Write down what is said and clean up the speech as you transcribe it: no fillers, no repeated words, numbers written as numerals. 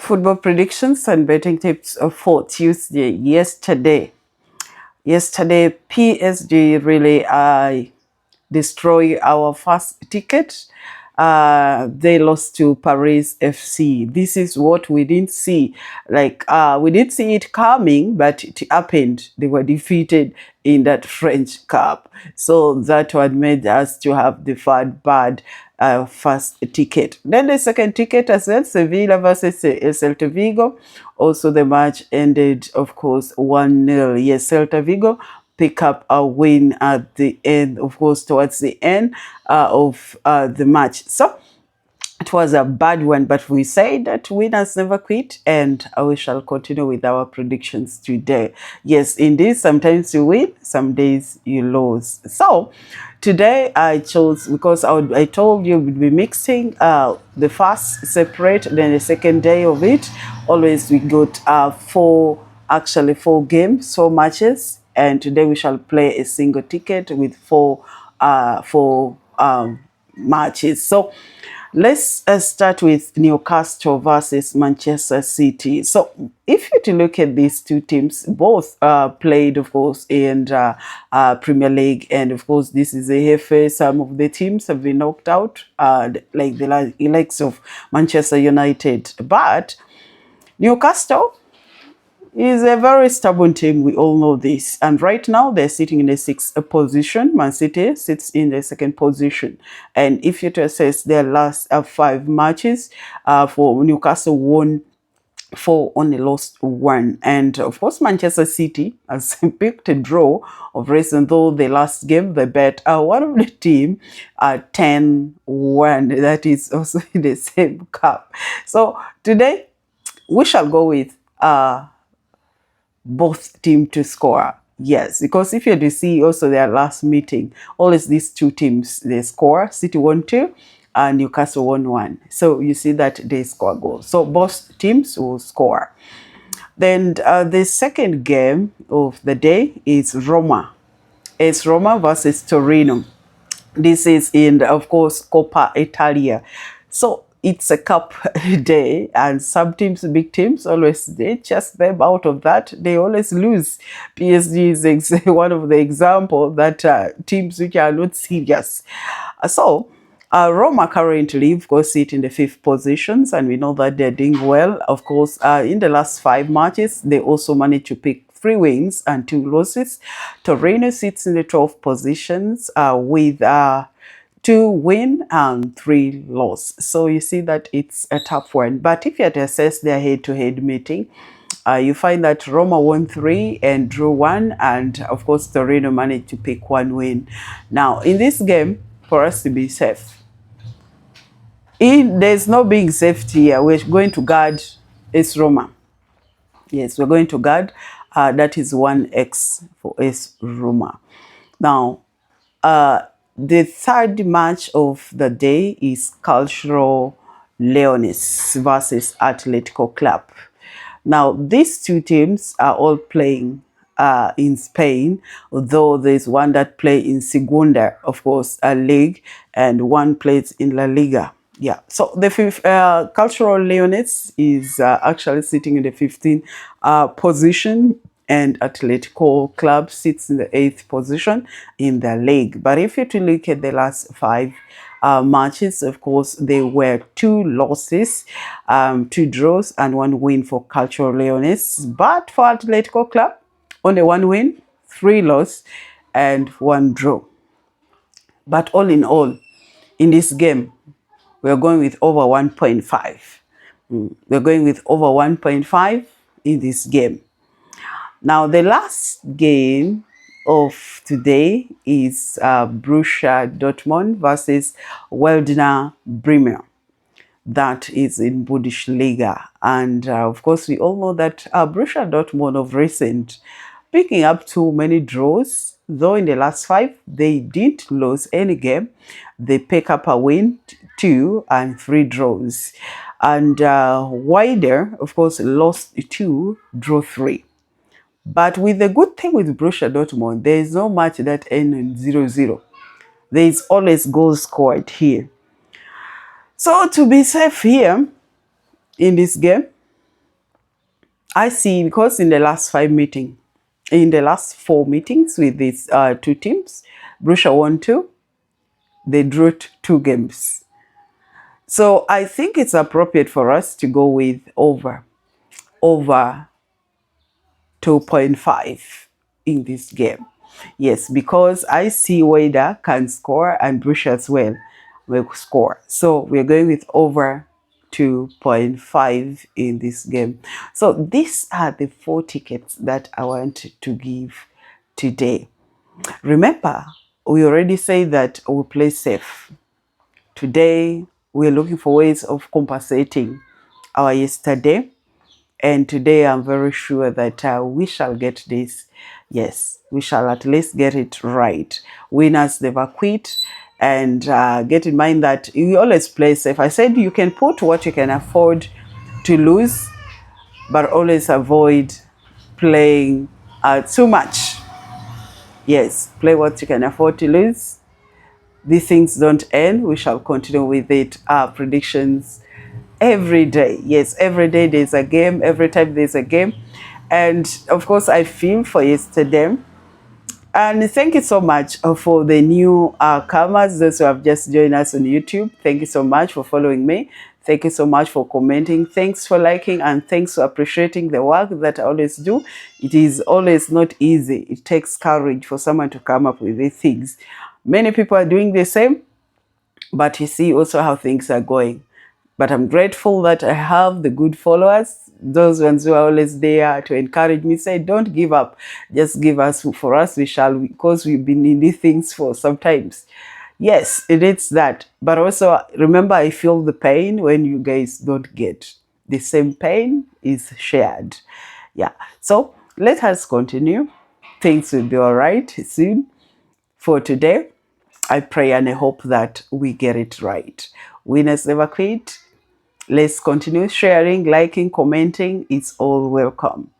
football predictions and betting tips for Tuesday. Yesterday, PSG really destroy our first ticket. They lost to Paris FC. This is what we didn't see. We didn't see it coming, but it happened. They were defeated in that French Cup. So that one made us to have the third bad first ticket. Then the second ticket as well, Sevilla versus Celta Vigo. Also the match ended, of course, 1-0. Yes, Celta Vigo pick up a win at the end, of course, towards the end of the match. So it was a bad one, but we say that winners never quit, and we shall continue with our predictions today. Yes, indeed, sometimes you win, some days you lose. So today I chose, because I told you we'd be mixing the first separate, then the second day of it. Always we got four games, 4 matches, and today we shall play a single ticket with four matches. So let's start with Newcastle versus Manchester City. So if you to look at these two teams, both played, of course, in Premier League, and of course this is a FA. Some of the teams have been knocked out, like the likes of Manchester United, but Newcastle is a very stubborn team. We all know this. And right now, they're sitting in the 6th position. Man City sits in the 2nd position. And if you to assess their last 5 matches, for Newcastle won 4, only lost 1. And of course, Manchester City has picked a draw of recent, though the last game they bet one of the team 10-1. That is also in the same cup. So today, we shall go with both team to score. Yes, because if you to see also their last meeting, always these two teams, they score. City won 2 and Newcastle won 1. So you see that they score goals. So both teams will score. Then the second game of the day is Roma. It's Roma versus Torino. This is in, of course, Coppa Italia. So it's a cup day, and some teams, big teams, always they chase them out of that. They always lose. PSG is one of the examples that teams which are not serious. So Roma currently, of course, sit in the 5th positions, and we know that they're doing well. Of course, in the last 5 matches, they also managed to pick 3 wins and 2 losses. Torino sits in the 12th positions with 2 win and 3 loss. So you see that it's a tough one. But if you had to assess their head-to-head meeting, you find that Roma won 3 and drew 1, and of course Torino managed to pick 1 win. Now in this game, for us to be safe, there's no being safe here. We're going to guard AS Roma. Yes, we're going to guard. That is 1x for AS Roma. Now, the third match of the day is Calcio Leones versus Atletico Club. Now, these two teams are all playing in Spain, although there's one that play in Segunda, of course, a Ligue, and one plays in La Liga. Yeah, so the Calcio Leones is actually sitting in the 15th position, and Atletico Club sits in the 8th position in the league. But if you to look at the last 5 matches, of course, there were 2 losses, 2 draws, and 1 win for Calcio Leones. But for Atletico Club, only 1 win, 3 losses, and 1 draw. But all in all, in this game, we're going with over 1.5. We're going with over 1.5 in this game. Now, the last game of today is Borussia Dortmund versus Werder Bremen. That is in Bundesliga. And of course, we all know that Borussia Dortmund of recent picking up too many draws. Though in the last 5, they didn't lose any game. They pick up a win, 2 and 3 draws. And Werder, of course, lost 2, drew 3. But with the good thing with Borussia Dortmund, there is no match that ends in 0-0. There is always goals scored here. So to be safe here in this game, I see, because in the last in the last 4 meetings with these two teams, Borussia won 2, they drew 2 games. So I think it's appropriate for us to go with over 2.5 in this game. Yes, because I see Wada can score and Bruce as well will score. So we're going with over 2.5 in this game. So these are the 4 tickets that I want to give today. Remember, we already say that we play safe. Today, we're looking for ways of compensating our yesterday. And today, I'm very sure that we shall get this. Yes, we shall at least get it right. Winners never quit. And get in mind that you always play safe. I said you can put what you can afford to lose, but always avoid playing too much. Yes, play what you can afford to lose. These things don't end. We shall continue with it. Predictions every day. Yes, every day there's a game. Every time there's a game. And of course, I feel for yesterday. And thank you so much for the new comers, those who have just joined us on YouTube. Thank you so much for following me. Thank you so much for commenting. Thanks for liking, and thanks for appreciating the work that I always do. It is always not easy. It takes courage for someone to come up with these things. Many people are doing the same, but you see also how things are going. But I'm grateful that I have the good followers, those ones who are always there to encourage me, say, don't give up. Just give us, for us, we shall, because we've been in these things for sometimes. Yes, it is that. But also, remember, I feel the pain when you guys don't get. The same pain is shared. Yeah. So let us continue. Things will be all right soon. For today, I pray and I hope that we get it right. Winners never quit. Let's continue sharing, liking, commenting. It's all welcome.